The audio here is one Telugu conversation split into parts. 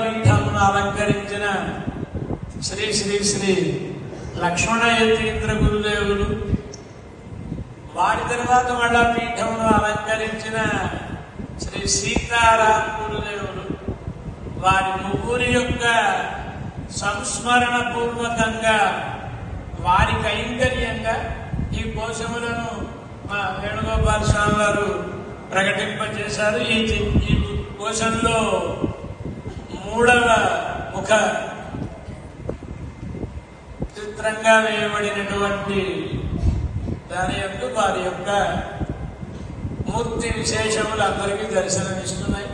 పీఠమును అలంకరించిన శ్రీ శ్రీ శ్రీ లక్ష్మణ యతీంద్ర గురుదేవులు, వారి తర్వాత మళ్ళా పీఠమును అలంకరించిన శ్రీ సీతారాం గురుదేవులు, వారి ముగ్గురి యొక్క సంస్మరణ పూర్వకంగా వారి కైంకర్యంగా ఈ కోశములను మా వేణుగోపాల స్వామి వారు ప్రకటింపజేశారు. ఈ కోశంలో 3వ ముఖ చిత్రంగా వేయబడినటువంటి దాని యొక్క వారి యొక్క మూర్తి విశేషములు అందరికీ దర్శనమిస్తున్నాయి.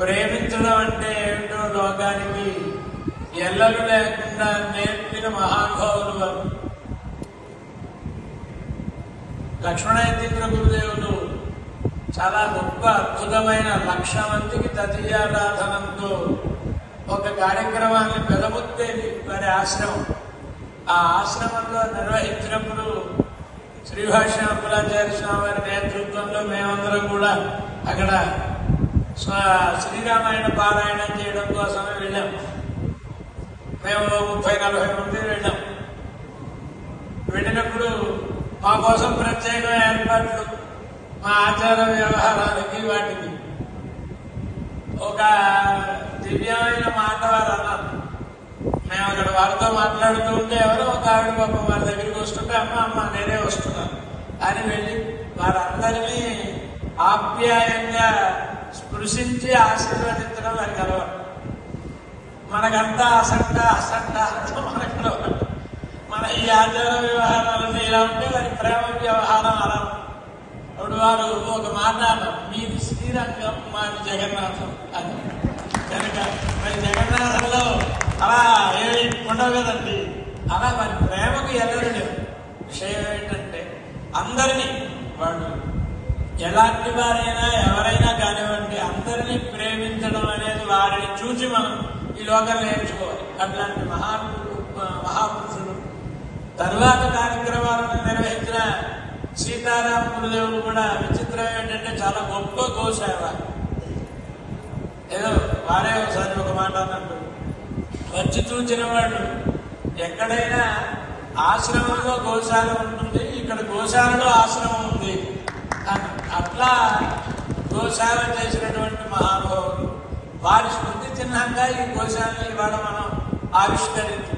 ప్రేమించడం అంటే ఏమిటో లోకానికి ఎల్లలు లేకుండా నేర్పిన మహానుభావులు వారు. లక్ష్మణ యతీంద్ర గురుదేవులు చాలా గొప్ప అద్భుతమైన 1,00,000 మందికి తదీయారాధనంతో ఒక కార్యక్రమాన్ని పెదముత్తేది వారి ఆశ్రమం. ఆ ఆశ్రమంలో నిర్వహించినప్పుడు శ్రీభాష్య అప్పులాచార్య స్వామి వారి నేతృత్వంలో మేమందరం కూడా అక్కడ శ్రీరామాయణ పారాయణం చేయడం కోసమే వెళ్ళాం. మేము 30-40 మంది వెళ్ళాం. వెళ్ళినప్పుడు మా కోసం ప్రత్యేకమైన ఏర్పాట్లు, మా ఆచార వ్యవహారాలకి వాటికి ఒక దివ్యమైన మాట వారు అన్నారు. మేము అక్కడ వారితో మాట్లాడుతూ ఉంటే ఎవరో ఒక ఆవిడ పాపం వారి దగ్గరికి వస్తుంటే అమ్మ నేనే వస్తున్నాను అని వెళ్ళి వారందరినీ ఆప్యాయంగా స్పృశించి ఆశీర్వదించడం వారికి అలవాటు. మనకంతా అసంట మనకు మన ఈ ఆచార వ్యవహారాలన్నీ ఇలా ఉంటే వారి ప్రేమ వ్యవహారం అలా. అప్పుడు వారు ఒక మాట అన్నారు, మీది శ్రీరంగం, మాది జగన్నాథం అని. కనుక మరి జగన్నాథంలో అలా ఏమి ఉండవు కదండి. అలా మరి ప్రేమకు ఎల్లరు లేవు. విషయం ఏంటంటే అందరినీ వాళ్ళు ఎలాంటి వారైనా ఎవరైనా కానివ్వండి అందరినీ ప్రేమించడం అనేది వారిని చూసి మనం ఈ లోకం నేర్చుకోవాలి. అట్లాంటి మహాపురుషులు. తరువాత కార్యక్రమాలను నిర్వహించిన సీతారాం గురుదేవులు కూడా విచిత్రం ఏంటంటే చాలా గొప్ప గోసేవ. ఏదో వారే ఒకసారి ఒక మాట అన్నట్టు, వచ్చి చూచిన వాళ్ళు ఎక్కడైనా ఆశ్రమంలో గోశాల ఉంటుంది, ఇక్కడ గోశాలలో ఆశ్రమం ఉంది అని. అట్లా గోశాల చేసినటువంటి మహానుభావులు వారి స్మృతి చిహ్నంగా ఈ గోశాలని ఇవాళ మనం ఆవిష్కరించాం.